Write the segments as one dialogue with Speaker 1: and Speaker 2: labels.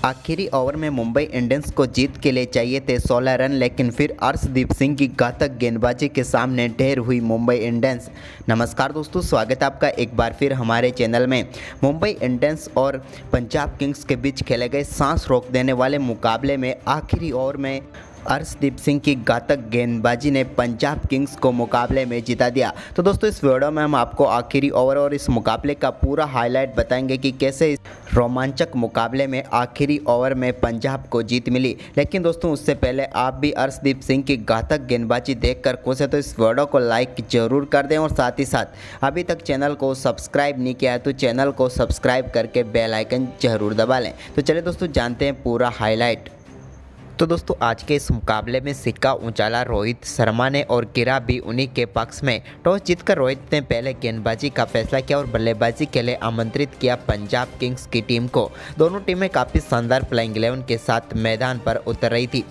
Speaker 1: आखिरी ओवर में मुंबई इंडियंस को जीत के लिए चाहिए थे 16 रन, लेकिन फिर अर्शदीप सिंह की घातक गेंदबाजी के सामने ढेर हुई मुंबई इंडियंस। नमस्कार दोस्तों, स्वागत है आपका एक बार फिर हमारे चैनल में। मुंबई इंडियंस और पंजाब किंग्स के बीच खेले गए सांस रोक देने वाले मुकाबले में आखिरी ओवर में अर्शदीप सिंह की घातक गेंदबाजी ने पंजाब किंग्स को मुकाबले में जिता दिया। तो दोस्तों, इस वीडियो में हम आपको आखिरी ओवर और इस मुकाबले का पूरा हाईलाइट बताएंगे कि कैसे इस रोमांचक मुकाबले में आखिरी ओवर में पंजाब को जीत मिली। लेकिन दोस्तों, उससे पहले आप भी अर्शदीप सिंह की घातक गेंदबाजी देखकर खुश है तो इस वीडियो को लाइक जरूर कर दें और साथ ही साथ अभी तक चैनल को सब्सक्राइब नहीं किया है तो चैनल को सब्सक्राइब करके बेल आइकन जरूर दबा लें। तो चलिए दोस्तों, जानते हैं पूरा हाईलाइट। तो दोस्तों, आज के इस मुकाबले में सिक्का उछाला रोहित शर्मा ने और गिरा भी उन्हीं के पक्ष में। टॉस जीतकर रोहित ने पहले गेंदबाजी का फैसला किया और बल्लेबाजी के लिए आमंत्रित किया पंजाब किंग्स की टीम को। दोनों टीमें काफ़ी शानदार प्लेइंग 11 के साथ मैदान पर उतर रही थी,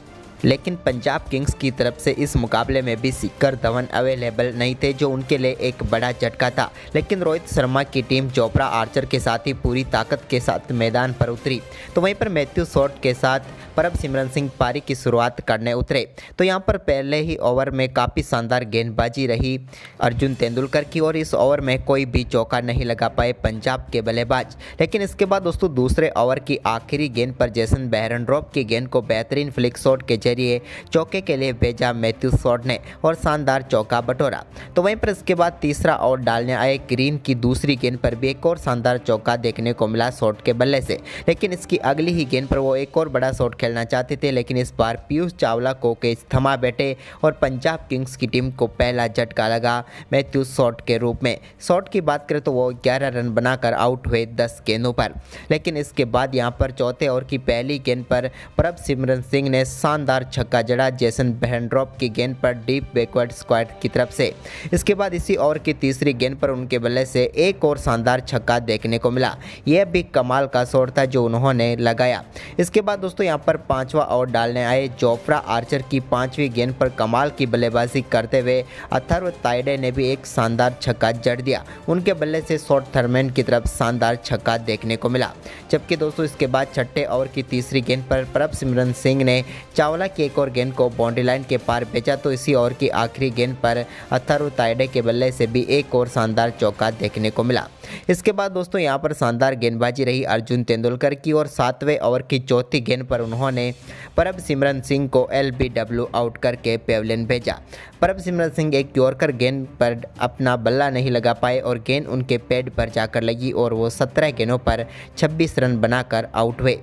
Speaker 1: लेकिन पंजाब किंग्स की तरफ से इस मुकाबले में भी शिखर धवन अवेलेबल नहीं थे, जो उनके लिए एक बड़ा झटका था। लेकिन रोहित शर्मा की टीम चोपड़ा आर्चर के साथ ही पूरी ताकत के साथ मैदान पर उतरी। तो वहीं पर मैथ्यू शॉट के साथ परमसिमरन सिंह पारी की शुरुआत करने उतरे। तो यहाँ पर पहले ही ओवर में काफ़ी शानदार गेंदबाजी रही अर्जुन तेंदुलकर की और इस ओवर में कोई भी चौका नहीं लगा पाए पंजाब के बल्लेबाज। लेकिन इसके बाद दोस्तों, दूसरे ओवर की आखिरी गेंद पर जेसन बेहरनड्रॉप की गेंद को बेहतरीन फ्लिक शॉट के जरिए चौके के लिए भेजा मैथ्यू शॉट ने और शानदार चौका बटोरा। तो वहीं पर इसके बाद तीसरा ओवर डालने आए ग्रीन की दूसरी गेंद पर भी एक और शानदार चौका देखने को मिला शॉट के बल्ले से। लेकिन इसकी अगली ही गेंद पर वो एक और बड़ा शॉट खेलना चाहते थे, लेकिन इस बार पीयूष चावला को कैच थमा बैठे और पंजाब किंग्स की टीम को पहला झटका लगा मैथ्यू शॉट के रूप में। शॉट की बात करें तो वो 11 रन बनाकर आउट हुए 10 गेंदों पर। लेकिन इसके बाद यहां पर चौथे ओवर की पहली गेंद पर परमसिमरन सिंह ने शानदार छक्का जड़ा जेसन बेहरनड्रॉप की गेंद पर डीप बैकवर्ड स्क्वायर की तरफ से। इसके बाद इसी ओवर की तीसरी गेंद पर उनके बल्ले से एक और शानदार छक्का देखने को मिला। यह भी कमाल का शॉट था जो उन्होंने लगाया। इसके बाद दोस्तों, यहाँ पर पांचवा ओवर डालने आए जोफ्रा आर्चर की पांचवी गेंद पर कमाल की बल्लेबाजी करते हुए अथर्व ताइडे ने भी एक शानदार छक्का जड़ दिया। उनके बल्ले से शॉट थर्मैन की तरफ शानदार छक्का देखने को मिला। जबकि दोस्तों, इसके बाद छठे ओवर की तीसरी गेंद पर परमसिमरन सिंह ने चावला की एक और गेंद को बाउंड्री लाइन के पार भेजा। तो इसी ओवर की आखिरी गेंद पर अथर्व ताइडे के बल्ले से भी एक और शानदार चौका देखने को मिला। इसके बाद दोस्तों, यहाँ पर शानदार गेंदबाजी रही अर्जुन तेंदुलकर की और सातवें ओवर की चौथी गेंद पर उन्होंने परमसिमरन सिंह को एलबीडब्ल्यू आउट करके पेविलियन भेजा। परमसिमरन सिंह एक यॉर्कर गेंद पर अपना बल्ला नहीं लगा पाए और गेंद उनके पैड पर जाकर लगी और वो 17 गेंदों पर 26 रन बनाकर आउट हुए।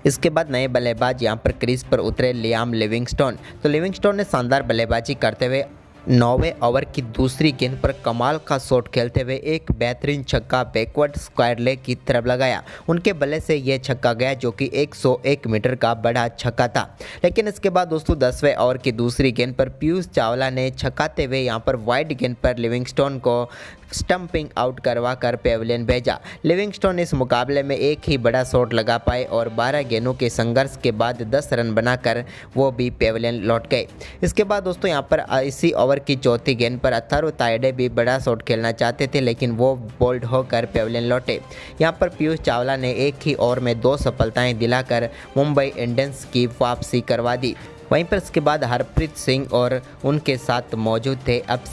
Speaker 1: इसके बाद नए बल्लेबाज यहां पर क्रीज पर उतरे लियाम लिविंगस्टोन। तो लिविंगस्टोन ने शानदार बल्लेबाजी करते हुए 9वें ओवर की दूसरी गेंद पर कमाल का शॉट खेलते हुए एक बेहतरीन छक्का बैकवर्ड स्क्वायर लेग की तरफ लगाया। उनके बल्ले से यह छक्का गया जो कि 101 मीटर का बड़ा छक्का था। लेकिन इसके बाद दोस्तों, 10वें ओवर की दूसरी गेंद पर पीयूष चावला ने छक्काते हुए यहां पर वाइड गेंद पर लिविंगस्टोन को स्टंपिंग आउट करवा कर पेविलियन भेजा। लिविंगस्टोन इस मुकाबले में एक ही बड़ा शॉट लगा पाए और 12 गेंदों के संघर्ष के बाद 10 रन बनाकर वो भी पेविलियन लौट गए। इसके बाद दोस्तों, यहाँ पर इसी ओवर की चौथी गेंद पर अथर्व ताइडे भी बड़ा शॉट खेलना चाहते थे, लेकिन वो बोल्ड होकर पेविलियन लौटे। यहाँ पर पीयूष चावला ने एक ही ओवर में 2 सफलताएं दिलाकर मुंबई इंडियंस की वापसी करवा दी। वहीं पर इसके बाद हरप्रीत सिंह और उनके साथ मौजूद थे अब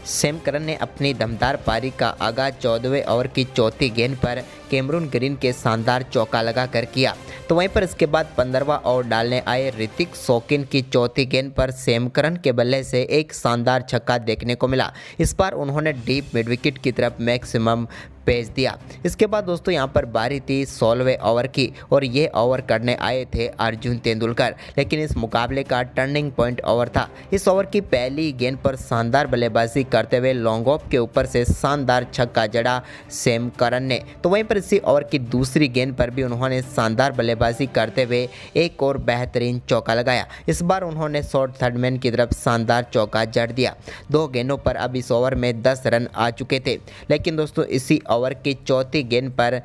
Speaker 1: सैम करन ने अपनी दमदार पारी का आगाज 14वें ओवर की चौथी गेंद पर कैमरून ग्रीन के शानदार चौका लगाकर किया। तो वहीं पर इसके बाद 15वां ओवर डालने आए ऋतिक शौकीन की चौथी गेंद पर सैम करन के बल्ले से एक शानदार छक्का देखने को मिला। इस बार उन्होंने डीप मिड विकेट की तरफ मैक्सिमम भेज दिया। इसके बाद दोस्तों, यहाँ पर बारी थी 16वें ओवर की और ये ओवर करने आए थे अर्जुन तेंदुलकर। लेकिन इस मुकाबले का टर्निंग पॉइंट ओवर था। इस ओवर की पहली गेंद पर शानदार बल्लेबाजी करते हुए लॉन्ग ऑफ के ऊपर से शानदार छक्का जड़ा सैम करन ने। तो वहीं पर इसी ओवर की दूसरी गेंद पर भी उन्होंने शानदार बल्लेबाजी करते हुए एक और बेहतरीन चौका लगाया। इस बार उन्होंने शॉर्ट थर्डमैन की तरफ शानदार चौका जड़ दिया। 2 गेंदों पर अब इस ओवर में 10 रन आ चुके थे। लेकिन दोस्तों, इसी ओवर की चौथी गेंद पर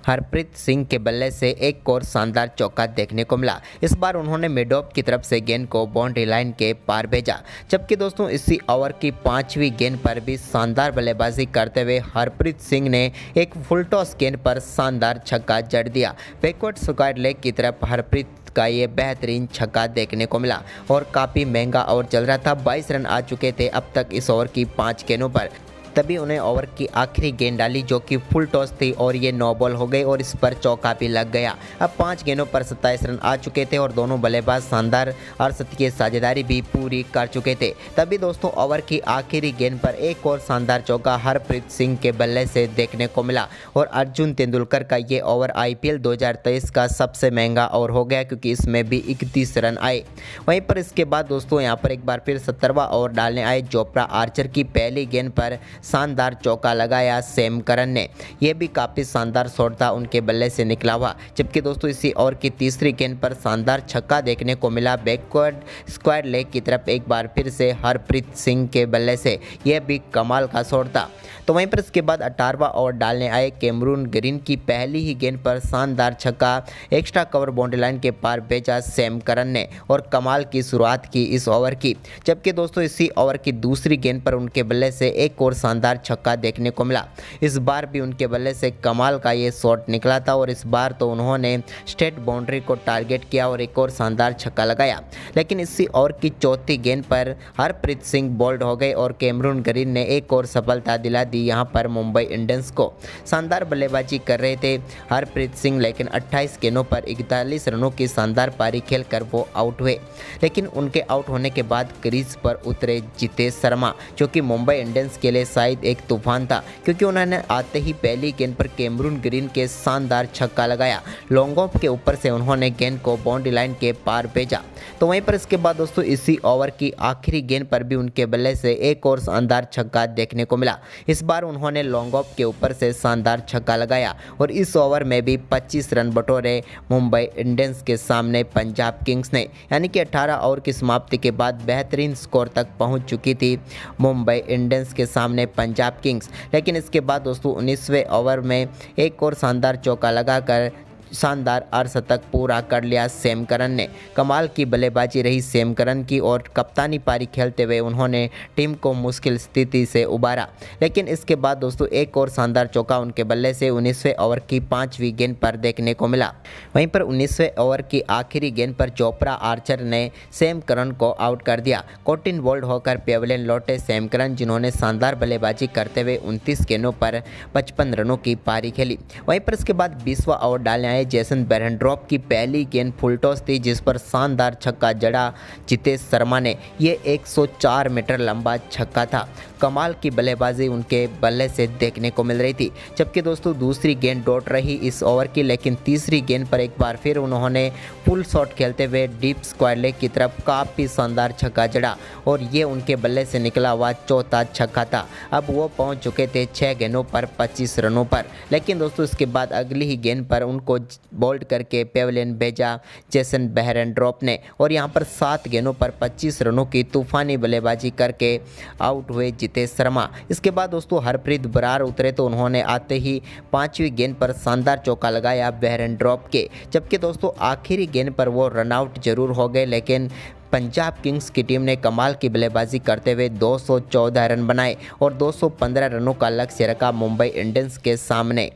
Speaker 1: हरप्रीत सिंह के बल्ले से एक और शानदार चौका देखने को मिला। इस बार उन्होंने मिडऑफ की तरफ से गेंद को बाउंड्री लाइन के पार भेजा। जबकि दोस्तों इसी ओवर की 5वीं गेंद पर भी शानदार बल्लेबाजी करते हुए हरप्रीत सिंह ने एक फुल टॉस गेंद पर शानदार छक्का जड़ दिया। बैकवर्ड स्क्वायर लेग की तरफ हरप्रीत का ये बेहतरीन छक्का देखने को मिला और काफ़ी महंगा ओवर चल रहा था। 22 रन आ चुके थे अब तक इस ओवर की 5 गेंदों पर। तभी उन्हें ओवर की आखिरी गेंद डाली जो कि फुल टॉस थी और ये 9 बॉल हो गई और इस पर चौका भी लग गया। अब 5 गेंदों पर 27 रन आ चुके थे और दोनों बल्लेबाज शानदार अर्धशतकीय साझेदारी भी पूरी कर चुके थे। तभी दोस्तों ओवर की आखिरी गेंद पर एक और शानदार चौका हरप्रीत सिंह के बल्ले से देखने को मिला और अर्जुन तेंदुलकर का ये ओवर IPL 2023 का सबसे महंगा ओवर हो गया क्योंकि इसमें भी 31 रन आए। वहीं पर इसके बाद दोस्तों यहाँ पर एक बार फिर 17वां ओवर डालने आए जोफ्रा आर्चर की पहली गेंद पर शानदार चौका लगाया सैम करन ने। यह भी काफ़ी शानदार शॉट था उनके बल्ले से निकला हुआ। जबकि दोस्तों इसी ओवर की तीसरी गेंद पर शानदार छक्का देखने को मिला बैकवर्ड स्क्वायर लेग की तरफ एक बार फिर से हरप्रीत सिंह के बल्ले से। यह भी कमाल का शॉट था। तो वहीं पर इसके बाद 18वां ओवर डालने आए कैमरून ग्रीन की पहली ही गेंद पर शानदार छक्का एक्स्ट्रा कवर बाउंड्री लाइन के पार भेजा सैम करन ने और कमाल की शुरुआत की इस ओवर की। जबकि दोस्तों इसी ओवर की दूसरी गेंद पर उनके बल्ले से एक और शानदार छक्का देखने को मिला। इस बार भी उनके बल्ले से कमाल का ये शॉट निकला था और इस बार तो उन्होंने स्ट्रेट बाउंड्री को टारगेट किया और एक और शानदार छक्का लगाया। लेकिन इसी ओवर की चौथी गेंद पर हरप्रीत सिंह बोल्ड हो गए और कैमरून ग्रीन ने एक और सफलता दिला दी यहां पर मुंबई इंडियंस को। शानदार बल्लेबाजी कर रहे थे हरप्रीत सिंह, लेकिन 28 गेंदों पर 41 रनों की शानदार पारी खेलकर वो आउट हुए। लेकिन उनके आउट होने के बाद क्रीज पर उतरे जितेश शर्मा जो कि मुंबई इंडियंस के लिए शायद एक तूफान था क्योंकि उन्होंने आते ही पहली गेंद पर कैमरून ग्रीन के शानदार छक्का लगाया। लॉन्ग ऑफ के ऊपर से उन्होंने गेंद को बाउंड्री लाइन के पार भेजा। तो वहीं पर इसके बाद दोस्तों इसी ओवर की आखिरी गेंद पर भी उनके बल्ले से एक और शानदार छक्का देखने को मिला। इस बार उन्होंने लॉन्ग ऑफ के ऊपर से शानदार छक्का लगाया और इस ओवर में भी 25 रन बटोरे मुंबई इंडियंस के सामने पंजाब किंग्स ने। यानी कि 18 ओवर की समाप्ति के बाद बेहतरीन स्कोर तक पहुंच चुकी थी मुंबई इंडियंस के सामने पंजाब किंग्स। लेकिन इसके बाद दोस्तों 19वें ओवर में एक और शानदार चौका लगाकर शानदार अर्धशतक पूरा कर लिया सैम करन ने। कमाल की बल्लेबाजी रही सैम करन की और कप्तानी पारी खेलते हुए उन्होंने टीम को मुश्किल स्थिति से उबारा। लेकिन इसके बाद दोस्तों एक और शानदार चौका उनके बल्ले से 19वें ओवर की 5वीं गेंद पर देखने को मिला। वहीं पर 19वें ओवर की आखिरी गेंद पर जोफ्रा आर्चर ने सैम करन को आउट कर दिया। 14 बोल्ड होकर पेवेलियन लौटे सैम करन जिन्होंने शानदार बल्लेबाजी करते हुए 29 गेंदों पर 55 रनों की पारी खेली। वहीं पर इसके बाद 20वां ओवर डालने आए जेसन बेरेंड्रॉप की पहली गेंद फुल टॉस थी जिस पर शानदार छक्का जड़ा जितेश शर्मा ने। ये 104 मीटर लंबा छक्का था। कमाल की बल्लेबाजी उनके बल्ले से देखने को मिल रही थी। जबकि दोस्तों दूसरी गेंद डॉट रही इस ओवर की, लेकिन तीसरी गेंद पर एक बार फिर उन्होंने फुल शॉट खेलते हुए डीप स्क्वायर लेग की तरफ काफ़ी शानदार छक्का जड़ा और ये उनके बल्ले से निकला हुआ चौथा छक्का था। अब वो पहुंच चुके थे 6 गेंदों पर 25 रनों पर। लेकिन दोस्तों इसके बाद अगली ही गेंद पर उनको बोल्ड करके पेवेलियन भेजा जेसन बेरेंड्रॉप ने और यहां पर 7 गेंदों पर 25 रनों की तूफानी बल्लेबाजी करके आउट हुए जितेश शर्मा। इसके बाद दोस्तों हरप्रीत बरार उतरे तो उन्होंने आते ही 5वीं गेंद पर शानदार चौका लगाया बेरेंड्रॉप के। जबकि दोस्तों आखिरी गेंद पर वो रनआउट जरूर हो गए, लेकिन पंजाब किंग्स की टीम ने कमाल की बल्लेबाजी करते हुए 214 रन बनाए और 215 रनों का लक्ष्य रखा मुंबई इंडियंस के सामने।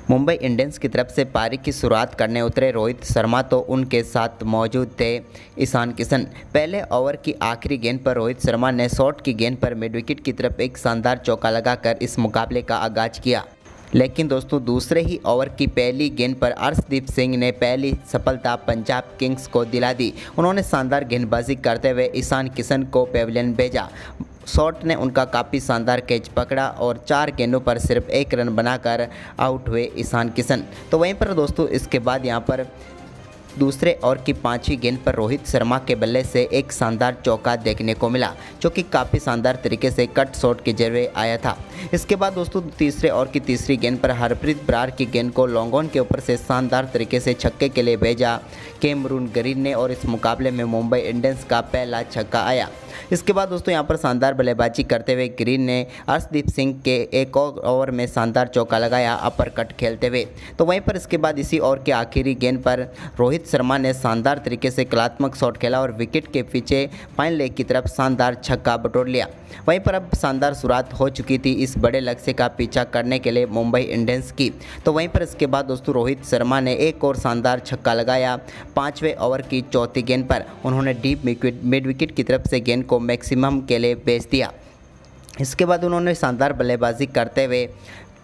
Speaker 1: मुंबई इंडियंस की तरफ से पारी की शुरुआत करने उतरे रोहित शर्मा तो उनके साथ मौजूद थे ईशान किशन। पहले ओवर की आखिरी गेंद पर रोहित शर्मा ने शॉट की गेंद पर मिड विकेट की तरफ एक शानदार चौका लगाकर इस मुकाबले का आगाज किया। लेकिन दोस्तों दूसरे ही ओवर की पहली गेंद पर अर्शदीप सिंह ने पहली सफलता पंजाब किंग्स को दिला दी। उन्होंने शानदार गेंदबाजी करते हुए ईशान किशन को पेवेलियन भेजा। शॉट ने उनका काफ़ी शानदार कैच पकड़ा और 4 गेंदों पर सिर्फ 1 रन बनाकर आउट हुए ईशान किशन। तो वहीं पर दोस्तों इसके बाद यहां पर दूसरे ओवर की 5वीं गेंद पर रोहित शर्मा के बल्ले से एक शानदार चौका देखने को मिला जो कि काफ़ी शानदार तरीके से कट शॉट के जरिए आया था। इसके बाद दोस्तों तीसरे ओवर की तीसरी गेंद पर हरप्रीत बरार की गेंद को लॉन्ग ऑन के ऊपर से शानदार तरीके से छक्के के लिए भेजा कैमरून ग्रीन ने और इस मुकाबले में मुंबई इंडियंस का पहला छक्का आया। इसके बाद दोस्तों यहाँ पर शानदार बल्लेबाजी करते हुए ग्रीन ने अर्शदीप सिंह के एक और ओवर में शानदार चौका लगाया अपर कट खेलते हुए। तो वहीं पर इसके बाद इसी ओवर के आखिरी गेंद पर रोहित शर्मा ने शानदार तरीके से कलात्मक शॉट खेला और विकेट के पीछे फाइन लेग की तरफ शानदार छक्का बटोर लिया। वहीं पर अब शानदार शुरुआत हो चुकी थी इस बड़े लक्ष्य का पीछा करने के लिए मुंबई इंडियंस की। तो वहीं पर इसके बाद दोस्तों रोहित शर्मा ने एक और शानदार छक्का लगाया 5वें ओवर की चौथी गेंद पर। उन्होंने डीप मिड विकेट की तरफ से गेंद को मैक्सिमम के लिए भेज दिया। इसके बाद उन्होंने शानदार बल्लेबाजी करते हुए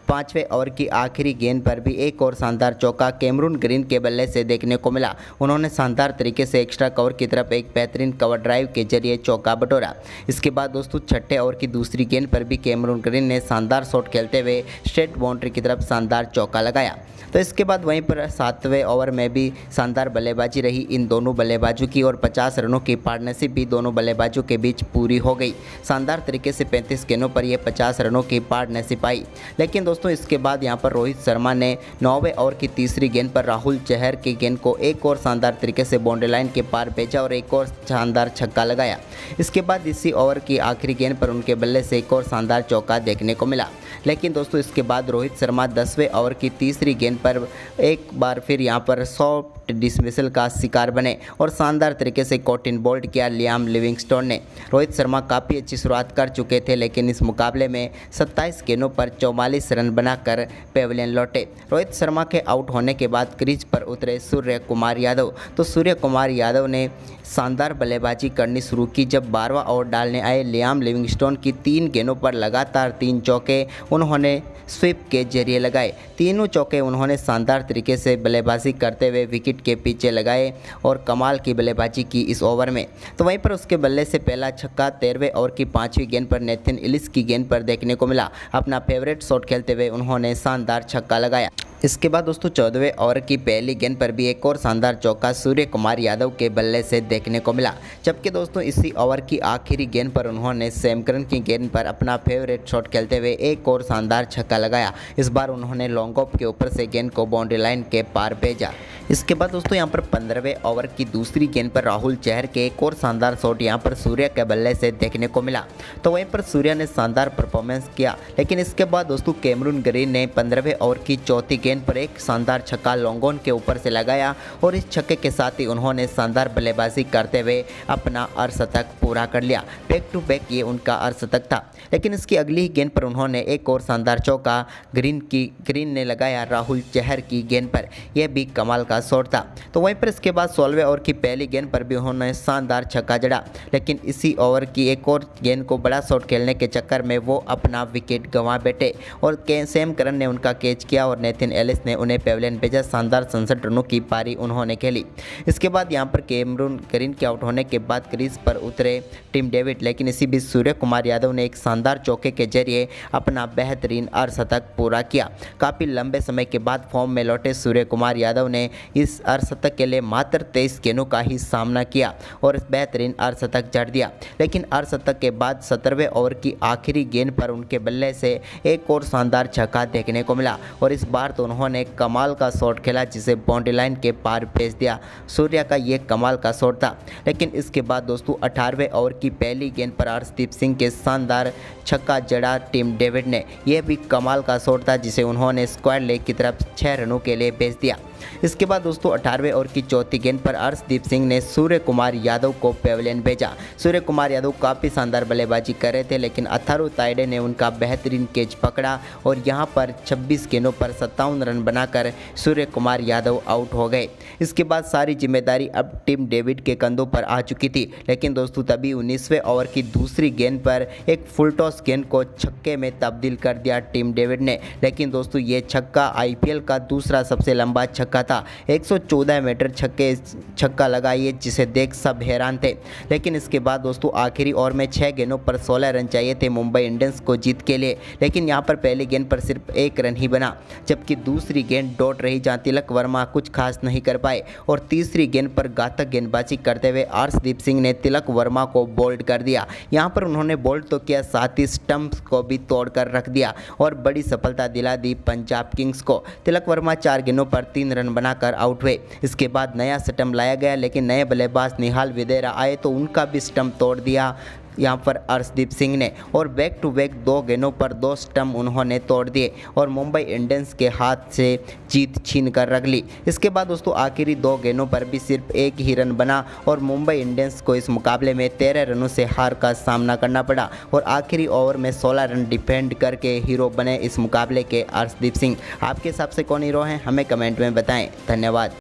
Speaker 1: 5वें ओवर की आखिरी गेंद पर भी एक और शानदार चौका कैमरून ग्रीन के बल्ले से देखने को मिला। उन्होंने शानदार तरीके से एक्स्ट्रा कवर की तरफ एक बेहतरीन कवर ड्राइव के जरिए चौका बटोरा। इसके बाद दोस्तों 6ठे ओवर की दूसरी गेंद पर भी कैमरून ग्रीन ने शानदार शॉट खेलते हुए स्ट्रेट बाउंड्री की तरफ शानदार चौका लगाया। तो इसके बाद वहीं पर 7वें ओवर में भी शानदार बल्लेबाजी रही इन दोनों बल्लेबाजों की और 50 रनों की पार्टनरशिप भी दोनों बल्लेबाजों के बीच पूरी हो गई। शानदार तरीके से 35 गेंदों पर यह 50 रनों की पार्टनरशिप आई। लेकिन दोस्तों इसके बाद यहां पर रोहित शर्मा ने 9वें ओवर की तीसरी गेंद पर राहुल चहर की गेंद को एक और शानदार तरीके से बाउंड्री लाइन के पार भेजा और एक और शानदार छक्का लगाया। इसके बाद इसी ओवर की आखिरी गेंद पर उनके बल्ले से एक और शानदार चौका देखने को मिला। लेकिन दोस्तों इसके बाद रोहित शर्मा 10वें ओवर की तीसरी गेंद पर एक बार फिर यहां पर सॉफ्ट डिसमिसल का शिकार बने और शानदार तरीके से कॉटिन बोल्ड किया लियाम लिविंगस्टोन ने। रोहित शर्मा काफ़ी अच्छी शुरुआत कर चुके थे लेकिन इस मुकाबले में 27 गेंदों पर 44 रन बनाकर पेविलियन लौटे। रोहित शर्मा के आउट होने के बाद क्रीज पर उतरे सूर्य कुमार यादव। तो सूर्य कुमार यादव ने शानदार बल्लेबाजी करनी शुरू की जब 12वां ओवर डालने आए लियाम लिविंगस्टोन की 3 गेंदों पर लगातार 3 चौके उन्होंने स्वीप के जरिए लगाए। तीनों चौके उन्होंने शानदार तरीके से बल्लेबाजी करते हुए विकेट के पीछे लगाए और कमाल की बल्लेबाजी की इस ओवर में। तो वहीं पर उसके बल्ले से पहला छक्का 13वें ओवर की 5वीं गेंद पर नेथन इलिस की गेंद पर देखने को मिला। अपना फेवरेट शॉट खेलते हुए उन्होंने शानदार छक्का लगाया। इसके बाद दोस्तों 14वें ओवर की पहली गेंद पर भी एक और शानदार चौका सूर्य कुमार यादव के बल्ले से देखने को मिला। जबकि दोस्तों इसी ओवर की आखिरी गेंद पर उन्होंने सैम करन की गेंद पर अपना फेवरेट शॉट खेलते हुए एक और शानदार छक्का लगाया। इस बार उन्होंने लॉन्ग ऑफ के ऊपर से गेंद को बाउंड्री लाइन के पार भेजा। इसके बाद दोस्तों यहाँ पर 15वें ओवर की दूसरी गेंद पर राहुल चहर के एक और शानदार शॉट यहाँ पर सूर्य के बल्ले से देखने को मिला। तो वहीं पर सूर्य ने शानदार परफॉर्मेंस किया। लेकिन इसके बाद दोस्तों कैमरून ग्रीन ने 15वें ओवर की चौथी गेंद पर एक शानदार छक्का लॉन्ग ऑन के ऊपर से लगाया और इस छक्के के साथ ही उन्होंने शानदार बल्लेबाजी करते हुए अपना अर्धशतक पूरा कर लिया। बैक टू बैक ये उनका अर्धशतक था। लेकिन इसकी अगली ही गेंद पर उन्होंने एक और शानदार चौका ग्रीन ने लगाया राहुल चहर की गेंद पर। यह भी कमाल का शॉट था। तो वहीं पर इसके बाद 16वें ओवर की पहली गेंद पर भी उन्होंने शानदार छक्का जड़ा। लेकिन इसी ओवर की एक और गेंद को बड़ा शॉट खेलने के चक्कर में वो अपना विकेट गंवा बैठे और सैम करन ने उनका कैच किया और नेथन एलिस ने उन्हें पेविलियन भेजा। शानदार 67 रनों की पारी उन्होंने खेली। इसके बाद यहां पर कैमरून ग्रीन के आउट होने के बाद क्रीज पर उतरे टिम डेविड। लेकिन इसी बीच सूर्य कुमार यादव ने एक शानदार चौके के जरिए अपना बेहतरीन अर्धशतक पूरा किया। काफ़ी लंबे समय के बाद फॉर्म में लौटे सूर्य कुमार यादव ने इस अर्धशतक के लिए मात्र 23 गेंदों का ही सामना किया और बेहतरीन अर्धशतक जड़ दिया। लेकिन अर्धशतक के बाद 17वें ओवर की आखिरी गेंद पर उनके बल्ले से एक और शानदार छक्का देखने को मिला और इस बार तो उन्होंने कमाल का शॉट खेला जिसे बाउंड्री लाइन के पार भेज दिया। सूर्या का ये कमाल का शॉट था। लेकिन इसके बाद दोस्तों 18वें ओवर की पहली गेंद पर अर्शदीप सिंह के शानदार छक्का जड़ा टिम डेविड ने। यह भी कमाल का शॉट था जिसे उन्होंने स्क्वायर लेग की तरफ 6 रनों के लिए भेज दिया। इसके बाद दोस्तों 18वें ओवर की चौथी गेंद पर अर्शदीप सिंह ने सूर्य कुमार यादव को पेविलियन भेजा। सूर्य कुमार यादव काफ़ी शानदार बल्लेबाजी कर रहे थे लेकिन अथारू ताइडे ने उनका बेहतरीन कैच पकड़ा और यहां पर 26 गेंदों पर 57 रन बनाकर सूर्य कुमार यादव आउट हो गए। इसके बाद सारी जिम्मेदारी अब टिम डेविड के कंधों पर आ चुकी थी। लेकिन दोस्तों तभी 19वें ओवर की दूसरी गेंद पर एक फुल टॉस गेंद को छक्के में तब्दील कर दिया टिम डेविड ने। लेकिन दोस्तों ये छक्का IPL का दूसरा सबसे लंबा छक्का था। 114 मीटर छक्का लगाइए जिसे देख सब हैरान थे। लेकिन इसके बाद दोस्तों आखिरी ओवर में 6 गेंदों पर 16 रन चाहिए थे मुंबई इंडियंस को जीत के लिए। लेकिन यहां पर पहली गेंद पर सिर्फ 1 रन ही बना जबकि दूसरी गेंद डॉट रही जहां तिलक वर्मा कुछ खास नहीं कर पाए और तीसरी गेंद पर घातक गेंदबाजी करते हुए अर्शदीप सिंह ने तिलक वर्मा को बोल्ड कर दिया। यहां पर उन्होंने बोल्ड तो किया साथ ही स्टंप्स को भी तोड़कर रख दिया और बड़ी सफलता दिला दी पंजाब किंग्स को। तिलक वर्मा 4 गेंदों पर 3 रन बनाकर आउट हुए। इसके बाद नया स्टंप लाया गया लेकिन नए बल्लेबाज निहाल विदेरा आए तो उनका भी स्टंप तोड़ दिया यहाँ पर अर्शदीप सिंह ने, और बैक टू बैक 2 गेंदों पर 2 स्टंप उन्होंने तोड़ दिए और मुंबई इंडियंस के हाथ से जीत छीन कर रख ली। इसके बाद दोस्तों आखिरी 2 गेंदों पर भी सिर्फ एक ही रन बना और मुंबई इंडियंस को इस मुकाबले में 13 रनों से हार का सामना करना पड़ा और आखिरी ओवर में 16 रन डिफेंड करके हीरो बने इस मुकाबले के अर्शदीप सिंह। आपके हिसाब से कौन हीरो हैं, हमें कमेंट में बताएं। धन्यवाद।